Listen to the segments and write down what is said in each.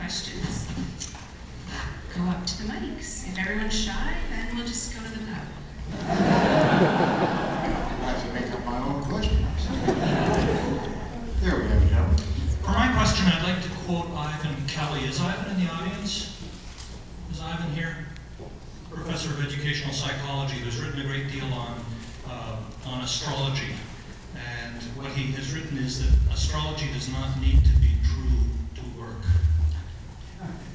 questions, go up to the mics. If everyone's shy, then we'll just go to the pub. I have to make up my own questions. There we have it, gentlemen. For my question, I'd like to quote Ivan Kelly. Is Ivan in the audience? Is Ivan here? Professor of educational psychology, who's written a great deal on astrology. And what he has written is that astrology does not need to be true to work.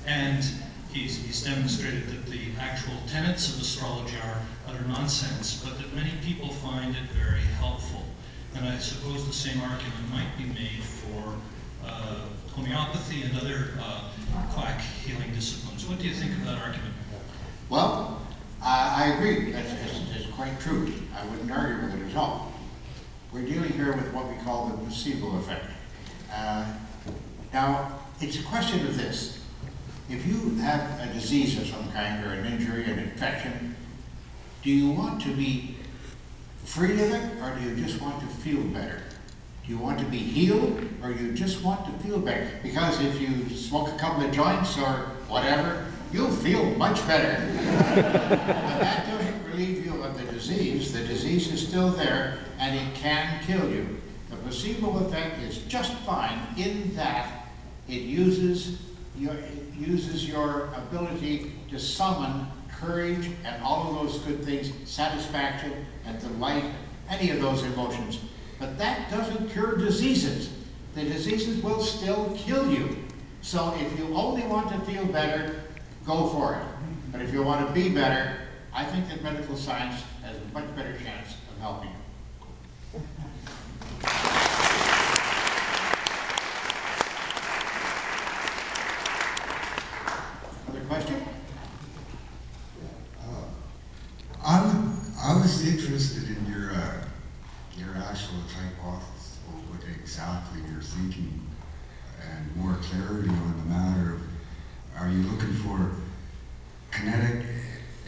And he's demonstrated that the actual tenets of astrology are utter nonsense, but that many people find it very helpful. And I suppose the same argument might be made for homeopathy and other quack healing disciplines. What do you think of that argument? Well, I agree. It's quite true. I wouldn't argue with it at all. We're dealing here with what we call the placebo effect. Now, it's a question of this. If you have a disease of some kind, or an injury, an infection, do you want to be free of it, or do you just want to feel better? Do you want to be healed, or do you just want to feel better? Because if you smoke a couple of joints or whatever, you'll feel much better. But that doesn't relieve you of the disease. The disease is still there, and it can kill you. The placebo effect is just fine in that it uses your ability to summon courage and all of those good things, satisfaction and delight, any of those emotions. But that doesn't cure diseases. The diseases will still kill you. So if you only want to feel better, go for it. But if you want to be better, I think that medical science has a much better chance of helping you. Other question? I was interested in your actual hypothesis of what exactly you're thinking, and more clarity on the matter of, are you looking for kinetic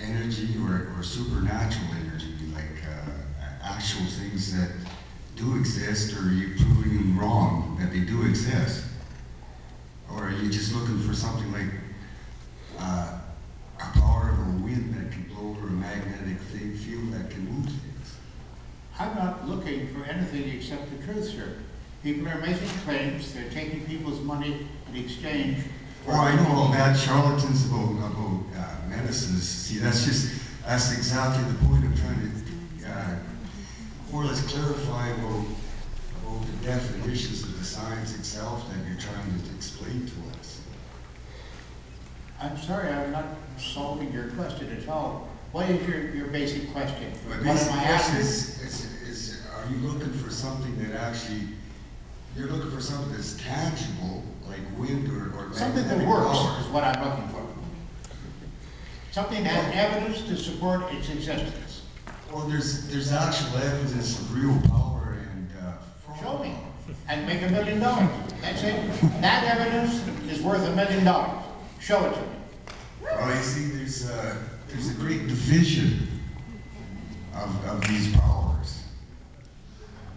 energy or supernatural energy, like actual things that do exist, or are you proving them wrong that they do exist? Or are you just looking for something like a power of a wind that can blow over a magnetic field that can move things? I'm not looking for anything except the truth, sir. People are making claims, they're taking people's money in exchange. Well, I know all that charlatans about medicines. See, that's exactly the point I'm trying to more or less clarify about the definitions of the science itself that you're trying to explain to us. I'm sorry, I'm not solving your question at all. What is your basic question? My basic question is, are you looking for something that actually, you're looking for something that's tangible, like wind or something that works is what I'm looking for. Something that has evidence to support its existence. Well, there's actual evidence of real power and show me, and make $1 million. That's it. That evidence is worth $1 million. Show it to me. Well, you see, there's a great division of these powers.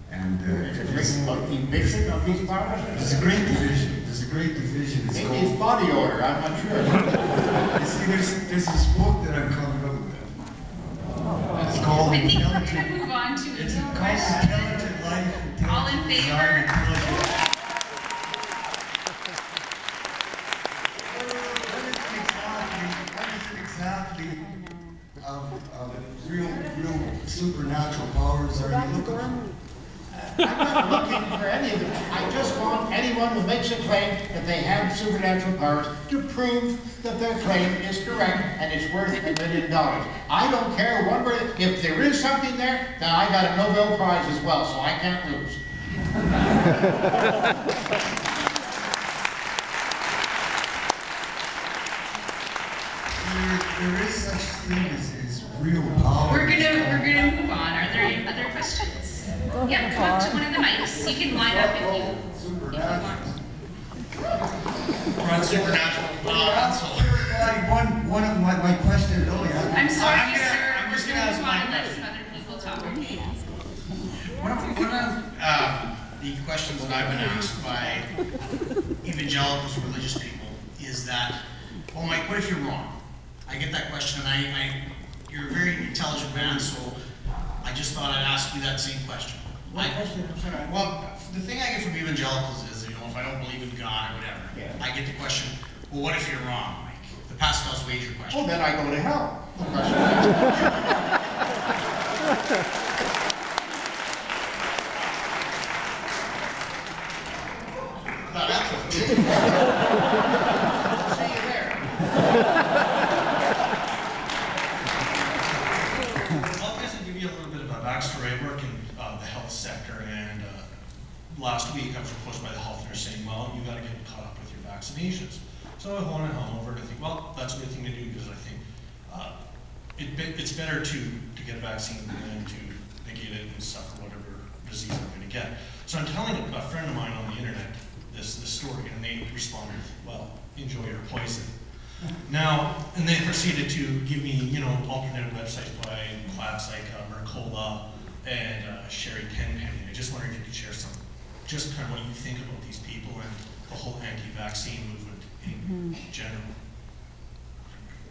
And there's a great division of these powers? There's a great division. There's a great division. Maybe it's body odor, I'm not sure. You see, there's this book that I'm coming up with. It's called I think we're going to move on to It's a called question. Intelligent Life. All in favor? What is it exactly of real supernatural powers are you looking for? I'm not looking for any of them. I just want anyone who makes a claim that they have supernatural powers to prove that their claim is correct and it's worth $1 million. I don't care one way. If there is something there, then I got a Nobel Prize as well, so I can't lose. There is such thing as real power. We're gonna move on. Are there any other questions? Yep, come up to one of the mics. You can line up if you want. We're on supernatural phenomenon. One of my question earlier. I'm sorry, sir. I'm just We're gonna gonna move ask on my and let question. some other people talk. One of the questions that I've been asked by evangelicals, religious people, is that, well, Mike, what if you're wrong? I get that question, and you're a very intelligent man, so I just thought I'd ask you that same question. What question? I'm sorry. Well, the thing I get from evangelicals is, if I don't believe in God or whatever, Yeah. I get the question, well, what if you're wrong, Mike? The Pascal's wager question. Oh, then I go to hell. No, that's what See you there. Well, I guess I'll give you a little bit of a backstory. I work in the health sector, and last week I was approached by the health nurse saying, well, you got to get caught up with your vaccinations. So I went home over and I think, well, that's a good thing to do, because I think it's better to get a vaccine than to negate it and suffer whatever disease I'm going to get. So I'm telling a friend of mine on the internet this story, and they responded, well, enjoy your poison. Now, and they proceeded to give me, alternate websites by labs like Mercola and Sherry Tenpenny. I just wondered if you could share some, just kind of what you think about these people and the whole anti-vaccine movement in general.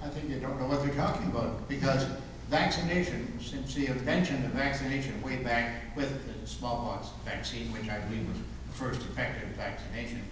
I think they don't know what they're talking about, because vaccination, since the invention of vaccination way back with the smallpox vaccine, which I believe was the first effective vaccination,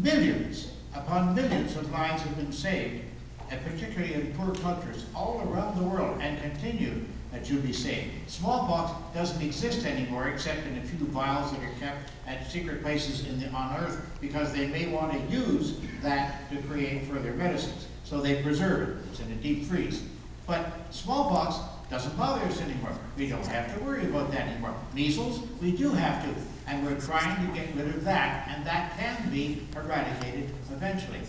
millions upon millions of lives have been saved, and particularly in poor countries all around the world, and continue to be saved. Smallpox doesn't exist anymore except in a few vials that are kept at secret places on Earth, because they may want to use that to create further medicines. So they preserve it. It's in a deep freeze. But smallpox doesn't bother us anymore. We don't have to worry about that anymore. Measles, we do have to. And we're trying to get rid of that, and that can be eradicated eventually.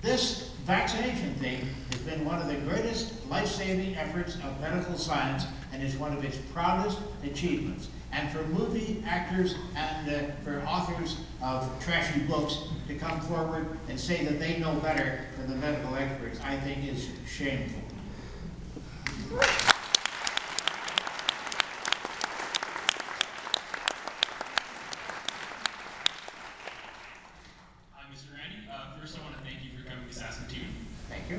This vaccination thing has been one of the greatest life-saving efforts of medical science, and is one of its proudest achievements. And for movie actors and for authors of trashy books to come forward and say that they know better than the medical experts, I think is shameful. Hi, Mr. Randi. First, I want to thank you for coming to Saskatoon. Thank you.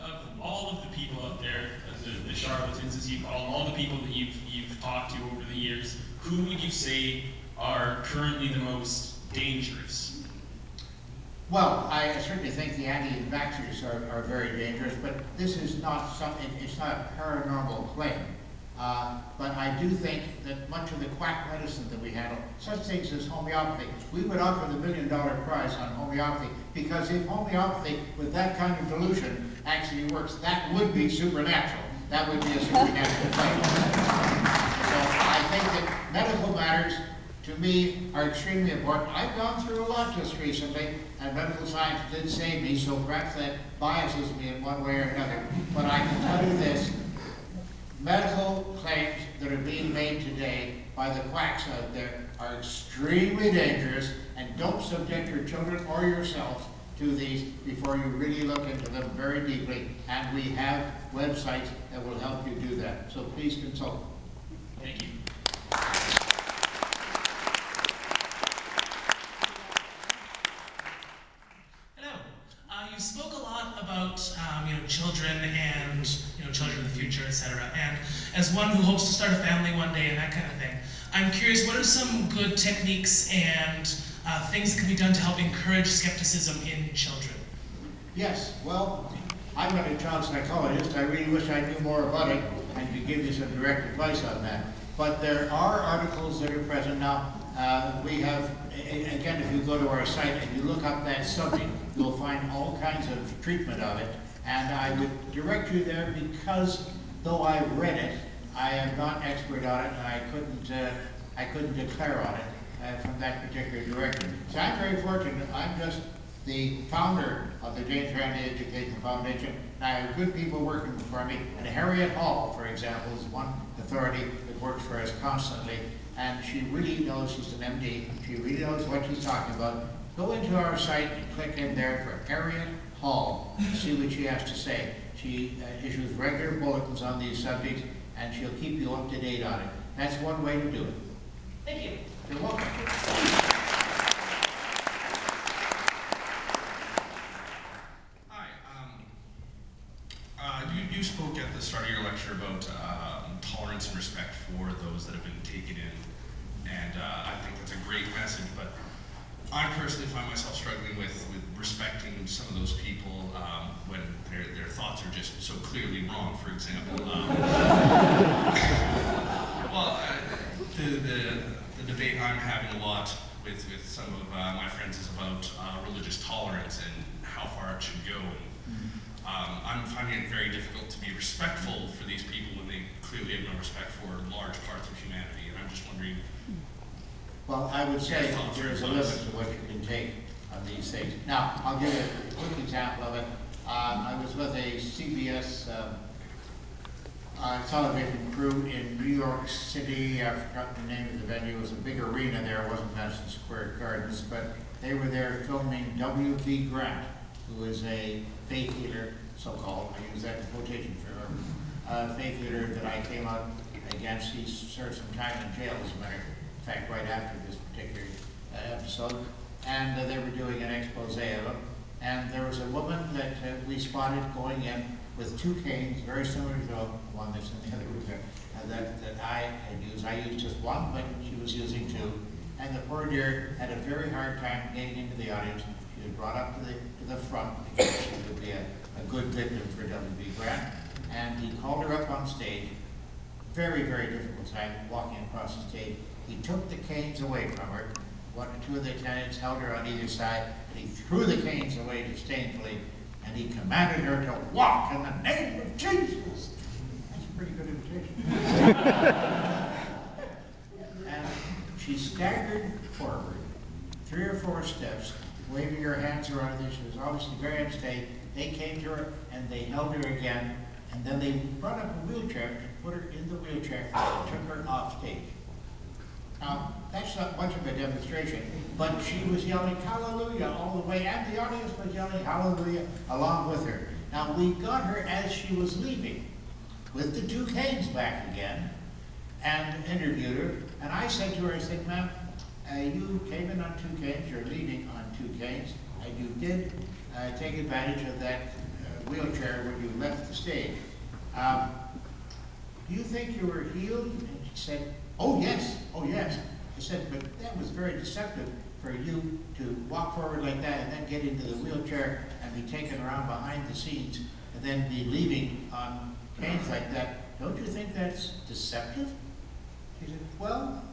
Of all of the people out there, the charlatans, as you call them, all the people that you've talked to over the years, who would you say are currently the most dangerous? Well, I certainly think the anti-vaxxers are very dangerous, but this is not something, it's not a paranormal claim. But I do think that much of the quack medicine that we handle, such things as homeopathy, we would offer the $1 million prize on homeopathy, because if homeopathy with that kind of dilution actually works, that would be supernatural. That would be a supernatural claim. So I think that medical matters, to me, are extremely important. I've gone through a lot just recently, and medical science did save me, so perhaps that biases me in one way or another. But I can tell you this, medical claims that are being made today by the quacks out there are extremely dangerous, and don't subject your children or yourselves to these before you really look into them very deeply. And we have websites that will help you do that. So please consult. Thank you. Hello. You spoke a lot about children and children in the future, etc. And as one who hopes to start a family one day and that kind of thing, I'm curious, what are some good techniques and things that can be done to help encourage skepticism in children? Yes, well, I'm not a child psychologist. I really wish I knew more about it and could give you some direct advice on that. But there are articles that are present now. We have, again, if you go to our site and you look up that subject, you'll find all kinds of treatment of it. And I would direct you there, because though I read it, I am not expert on it, and I couldn't declare on it from that particular direction. So I'm very fortunate. I'm just the founder of the James Randi Education Foundation, and I have good people working for me. And Harriet Hall, for example, is one authority that works for us constantly, and she really knows, she's an MD, she really knows what she's talking about. Go into our site and click in there for Harriet Hall, see what she has to say. She issues regular bulletins on these subjects, and she'll keep you up to date on it. That's one way to do it. Thank you. You're welcome. Hi. You spoke at the start of your lecture about tolerance and respect for those that have been taken in, and I think that's a great message, but I personally find myself struggling with respecting some of those people when their thoughts are just so clearly wrong. For example, the debate I'm having a lot with some of my friends is about religious tolerance and how far it should go. I'm finding it very difficult to be respectful for these people when they clearly have no respect for large parts of humanity, and I'm just wondering. Well, I would say there's a limit to what you can take on these things. Now, I'll give you a quick example of it. I was with a CBS television crew in New York City. I've forgotten the name of the venue. It was a big arena there. It wasn't Madison Square Gardens, but they were there filming W.B. Grant, who is a faith healer, so-called. I use that in quotation for faith healer that I came out against. He served some time in jail, as a matter of fact, right after this particular episode. And they were doing an expose of him. And there was a woman that we spotted going in with two canes, very similar to the one that's in the other room there, that I had used. I used just one, but she was using two. And the poor dear had a very hard time getting into the audience. She was brought up to the front because she would be a good victim for W.B. Grant. And he called her up on stage. Very, very difficult time walking across the stage. He took the canes away from her. One or two of the attendants held her on either side, and he threw the canes away disdainfully, and he commanded her to walk in the name of Jesus. That's a pretty good invitation. And she staggered forward 3 or 4 steps, waving her hands around her. She was obviously very unsteady. They came to her, and they held her again, and then they brought up a wheelchair and put her in the wheelchair and took her off stage. Now, that's not much of a demonstration, but she was yelling hallelujah all the way, and the audience was yelling hallelujah along with her. Now, we got her as she was leaving with the 2 canes back again and interviewed her. And I said to her, I said, ma'am, you came in on 2 canes, you're leaving on 2 canes, and you did take advantage of that wheelchair when you left the stage. Do you think you were healed? And she said, oh yes, oh yes. I said, but that was very deceptive for you to walk forward like that and then get into the wheelchair and be taken around behind the scenes and then be leaving on canes like that. Don't you think that's deceptive? She said, well,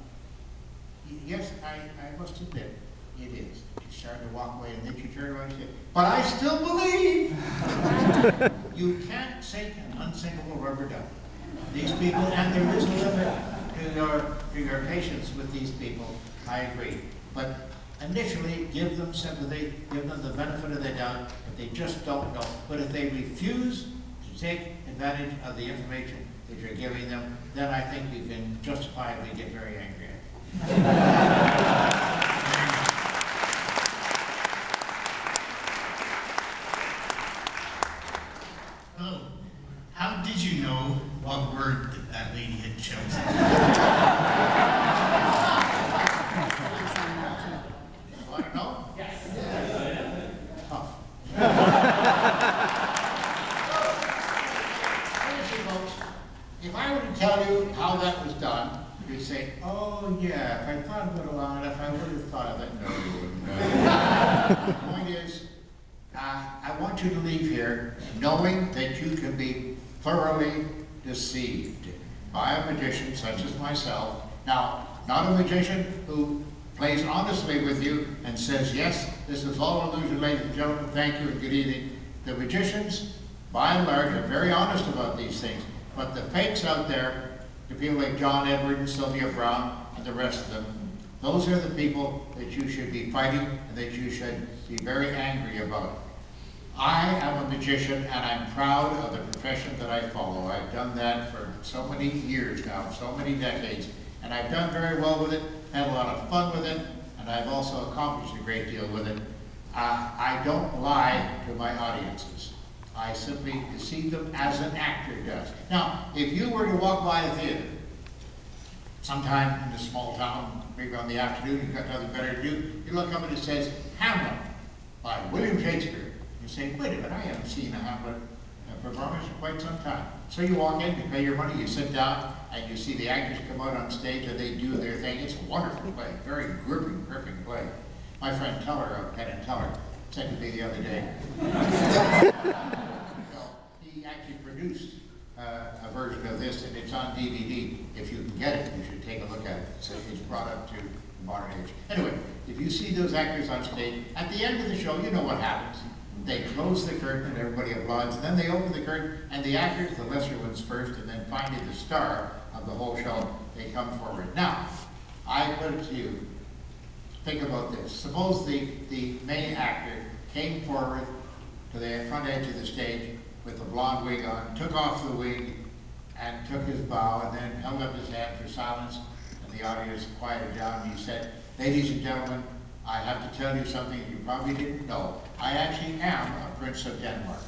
yes, I must admit, it is. She started to walk away and then she turned around and said, but I still believe. You can't sink an unsinkable rubber duck. These people, and there is a limit to your patience with these people, I agree. But initially, give them sympathy, give them the benefit of the doubt, if they just don't know. But if they refuse to take advantage of the information that you're giving them, then I think we can justifiably get very angry at them. Hello. How did you know what word that lady had chosen? You want to know? Yes. Tough. Folks, if I were to tell you how that was done, you'd say, oh yeah, if I thought about it long enough, I would have thought of that. No, you wouldn't. The point is, I want you to leave here knowing that you can be thoroughly deceived by a magician such as myself. Now, not a magician who plays honestly with you and says, yes, this is all illusion, ladies and gentlemen, thank you and good evening. The magicians, by and large, are very honest about these things, but the fakes out there, the people like John Edward and Sylvia Brown and the rest of them, those are the people that you should be fighting and that you should be very angry about. I am a magician and I'm proud of the profession that I follow. I've done that for so many years now, so many decades, and I've done very well with it, had a lot of fun with it, and I've also accomplished a great deal with it. I don't lie to my audiences. I simply deceive them as an actor does. Now, if you were to walk by a theater sometime in a small town, maybe on the afternoon, you've got nothing better to do, you look up and it says, Hamlet by William Shakespeare. You say, wait a minute, I haven't seen a Hamlet performance in quite some time. So you walk in, you pay your money, you sit down, and you see the actors come out on stage and they do their thing. It's a wonderful play, very gripping play. My friend Teller of Penn and Teller said to me the other day, he actually produced a version of this, and it's on DVD. If you can get it, you should take a look at it. So it's brought up to the modern age. Anyway, if you see those actors on stage, at the end of the show, you know what happens. They close the curtain and everybody applauds, and then they open the curtain, and the actors, the lesser ones first, and then finally the star of the whole show, they come forward. Now, I put it to you, think about this. Suppose the main actor came forward to the front edge of the stage with a blonde wig on, took off the wig, and took his bow, and then held up his hand for silence, and the audience quieted down, and he said, ladies and gentlemen, I have to tell you something you probably didn't know. I actually am a Prince of Denmark.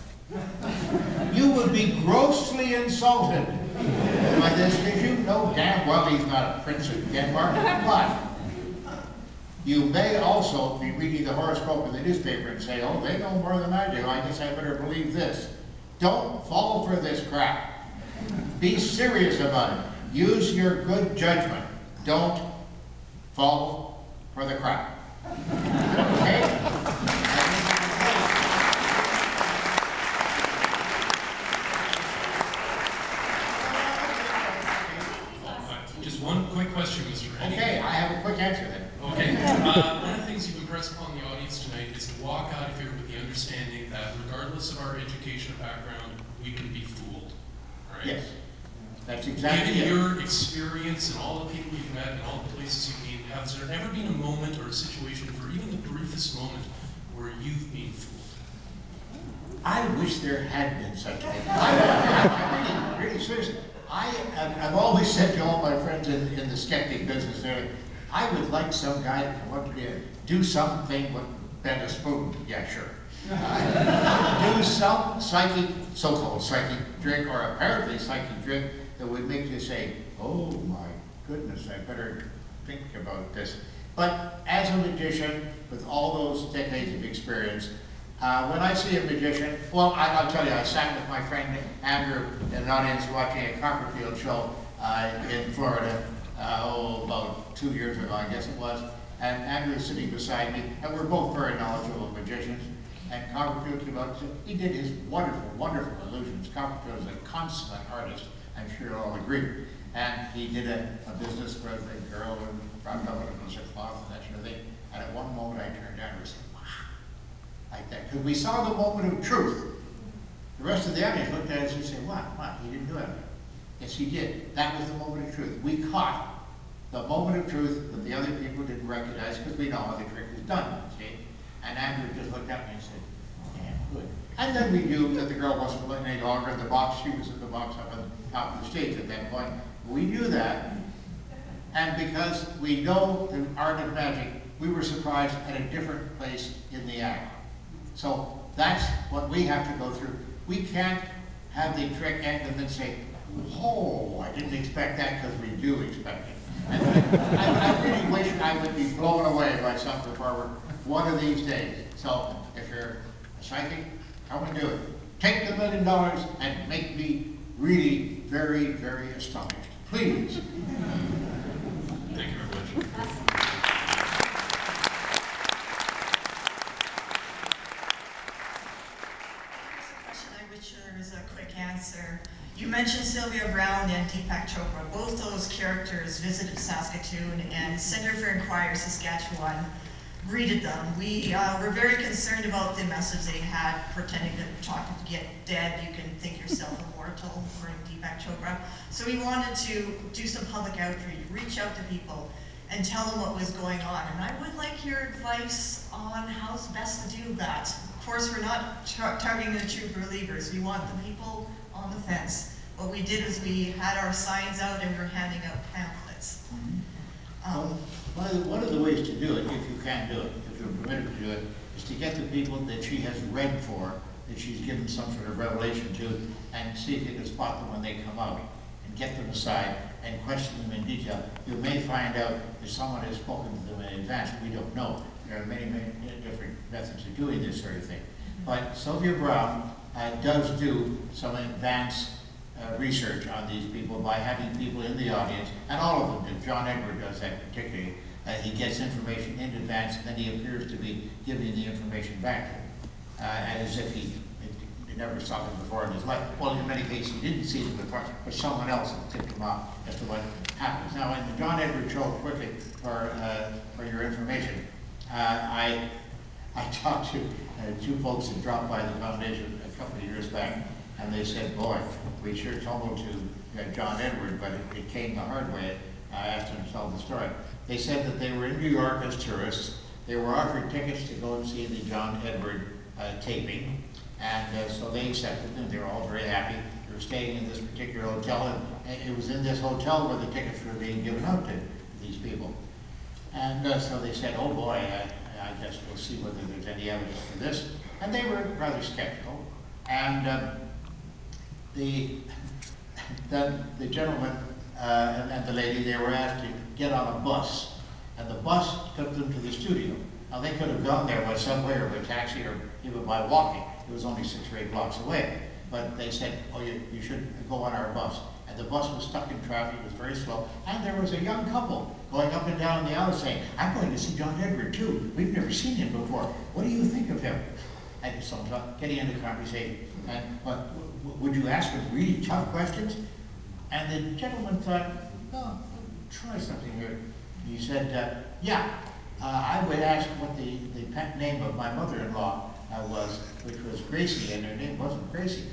You would be grossly insulted by this, because you know damn well he's not a Prince of Denmark. But you may also be reading the horoscope in the newspaper and say, oh, they know more than I do. I guess I better believe this. Don't fall for this crap. Be serious about it. Use your good judgment. Don't fall for the crap. Okay? Just one quick question, Mr. Randi. Okay, I have a quick answer then. Okay. One of the things you've impressed upon the audience tonight is to walk out of here with the understanding that regardless of our education or background, we can be fooled. Right? Yes. That's exactly it. Given your experience and all the people you've met and all the places you've been, has there ever been a moment or a situation, for even the briefest moment, where you've been fooled? I wish there had been such a thing. I really seriously. I've always said to all my friends in the skeptic business, I would like some guy to come up to me and do something with bend a spoon. Yeah, sure. Do some psychic, so-called psychic trick, or apparently psychic trick, that would make you say, oh my goodness, I better think about this. But as a magician, with all those decades of experience, when I see a magician, well, I'll tell you, I sat with my friend Andrew in an audience watching a Copperfield show in Florida, about 2 years ago, I guess it was. And Andrew was sitting beside me, and we're both very knowledgeable magicians. And Copperfield came up and said, he did his wonderful, wonderful illusions. Copperfield is a consummate artist, I'm sure you'll all agree. And he did a business with a girl and wrapped up in a piece of cloth and that sort of thing. And at one moment I turned down and said, wow, like that. Because we saw the moment of truth. The rest of the audience looked at us and said, what, he didn't do it. Yes, he did. That was the moment of truth. We caught the moment of truth that the other people didn't recognize, because we know how the trick was done, see? And Andrew just looked at me and said, damn good. And then we knew that the girl wasn't any longer in the box. She was in the box up on the top of the stage at that point. We knew that. And because we know the art of magic, we were surprised at a different place in the act. So that's what we have to go through. We can't have the trick end and then say, oh, I didn't expect that, because we do expect it. And I really wish I would be blown away by some performer one of these days. So if you're a psychic, come and do it. Take the $1 million and make me really very, very astonished. Please. Thank you very much. There is a quick answer. You mentioned Sylvia Browne and Deepak Chopra. Both those characters visited Saskatoon, and Centre for Inquiry Saskatchewan greeted them. We were very concerned about the message they had, pretending to talk to get dead. You can think yourself immortal, according to Deepak Chopra. So we wanted to do some public outreach, reach out to people, and tell them what was going on. And I would like your advice on how's best to do that. Of course, we're not targeting the true believers. We want the people on the fence. What we did is we had our signs out and we were handing out pamphlets. One of the ways to do it, if you can do it, if you're permitted to do it, is to get the people that she has read for, that she's given some sort of revelation to, and see if you can spot them when they come out, and get them aside, and question them in detail, you may find out that someone has spoken to them in advance. We don't know. There are many, many different methods of doing this sort of thing. But Sylvia Brown does do some advanced research on these people by having people in the audience, and all of them do. John Edward does that particularly. He gets information in advance, and then he appears to be giving the information back to them, as if he never saw them before in his life. Well, in many cases he didn't see them before, but someone else had tipped him off as to what happens. Now, in the John Edward show, quickly, for your information, I talked to two folks that dropped by the foundation a couple of years back, and they said, boy, we sure tumbled to John Edward, but it came the hard way. I asked them to tell the story. They said that they were in New York as tourists. They were offered tickets to go and see the John Edward taping, and so they accepted them. They were all very happy. They were staying in this particular hotel, and it was in this hotel where the tickets were being given out to these people. And so they said, oh boy, I guess we'll see whether there's any evidence for this. And they were rather skeptical. And the gentleman and the lady, they were asked to get on a bus. And the bus took them to the studio. Now they could have gone there by subway or by taxi or even by walking. It was only 6 or 8 blocks away. But they said, oh, you should go on our bus. And the bus was stuck in traffic, it was very slow. And there was a young couple going up and down the alley saying, I'm going to see John Edward too. We've never seen him before. What do you think of him? And so getting into conversation. And would you ask him really tough questions? And the gentleman thought, well, try something here. He said, yeah, I would ask what the pet name of my mother-in-law was, which was Gracie, and her name wasn't Gracie.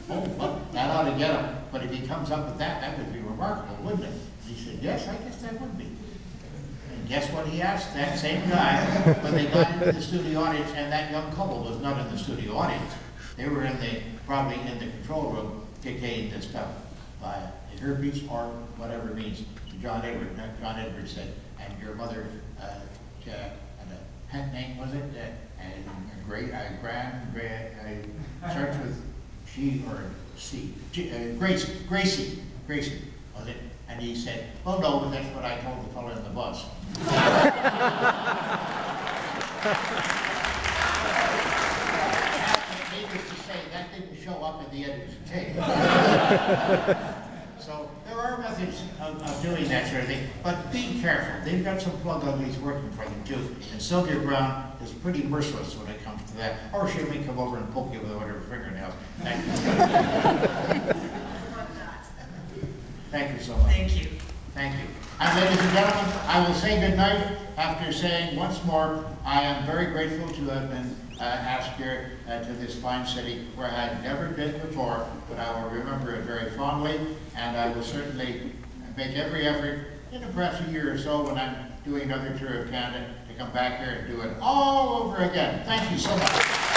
Oh, well, that ought to get him. But if he comes up with that, that would be remarkable, wouldn't it? He said, yes, I guess that would be. And guess what he asked? That same guy, when they got into the studio audience, and that young couple was not in the studio audience. They were probably in the control room dictating this stuff by the earpiece or whatever it means to John Edward. And John Edward said, and your mother had a pet name, was it? Starts with G or C. Gracie, was it? And he said, well, no, but that's what I told the fellow in the bus. Needless to say, that didn't show up in the editor's tape. So there are methods of doing that sort of thing, but be careful. They've got some plug uglies working for them too. And Sylvia Brown is pretty merciless when it comes to that. Or she may come over and poke you with her fingernails. Thank you so much. Thank you. Thank you. And ladies and gentlemen, I will say good night after saying once more, I am very grateful to have been asked here to this fine city where I had never been before, but I will remember it very fondly, and I will certainly make every effort in perhaps a year or so when I'm doing another tour of Canada to come back here and do it all over again. Thank you so much.